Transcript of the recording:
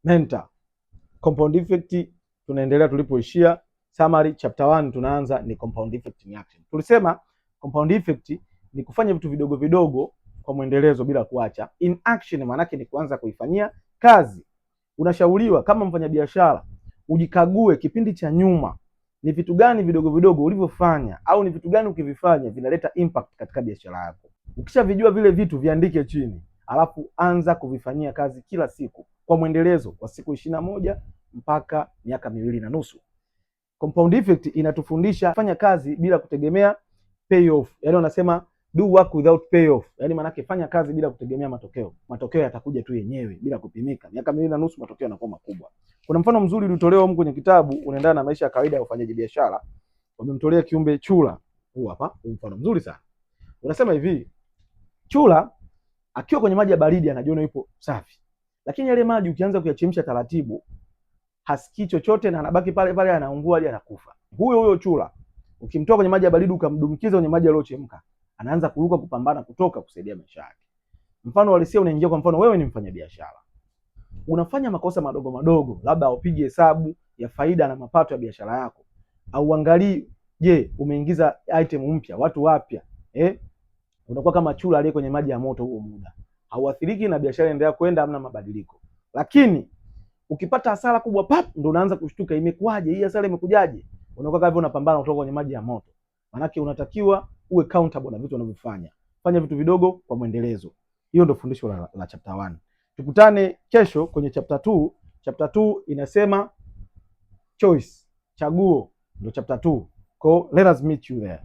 mentor. Compound effect tunaendelea tulipoishia. Summary chapter 1 tunaanza ni compound effect in action. Tulisema compound effect ni kufanya vitu vidogo vidogo kwa mwendelezo bila kuacha. In action maana yake ni kuanza kuifanyia kazi. Unashauriwa kama mfanyabiashara ujikague kipindi cha nyuma, ni vitu gani vidogo vidogo ulivyofanya au ni vitu gani ukivifanya vinaleta impact katika biashara yako. Ukishavijua vile vitu viandike chini, alafu anza kuvifanyia kazi kila siku kwa mwendelezo kwa siku 21 mpaka miaka 2.5. Compound effect inatufundisha fanya kazi bila kutegemea payoff. Yaani wanasema do work without payoff. Yaani maana yake fanya kazi bila kutegemea matokeo. Matokeo yatakuja tu yenyewe bila kupimika. Miaka 2.5 matokeo yanakuwa makubwa. Kuna mfano mzuri ulitolewa huko kwenye kitabu unaendana na maisha ya kawaida ya ufanyaji biashara. Wamemtolea kiumbe chura. Huu hapa, mfano mzuri sana. Unasema hivi, chura akiwa kwenye maji ya baridi anajiona yupo safi. Lakini yale maji ukianza kuyachemsha taratibu, hasikii chochote na anabaki pale pale anaungua hadi anakufa. Huyo chura ukimtoa kwenye maji ya baridi ukamdumkiza kwenye maji yaliyochemka, anaanza kuruka kupambana kutoka kusaidia maisha yake. Mfano halisia unaingia, kwa mfano wewe ni mfanyabiashara. Unafanya makosa madogo madogo, labda upige hesabu ya faida na mapato ya biashara yako. Au angalie, je, umeingiza item mpya, watu wapya, unakuwa kama chura aliye kwenye maji ya moto huo muda. Hauathiriki na biashara endelea kwenda, hamna mabadiliko. Lakini ukipata hasara kubwa ndio unaanza kushtuka, imekuaje hii hasara, imekujaje? Unakuwa kama unapambana kutoka kwenye maji ya moto. Maana unatakiwa uwe accountable na vitu unavyofanya. Fanya vitu vidogo kwa mwendelezo. Hiyo ndio fundisho la chapter 1. Tukutane kesho kwenye chapter 2. Chapter 2 inasema choice, chaguo, ndio chapter 2. Let us meet you there.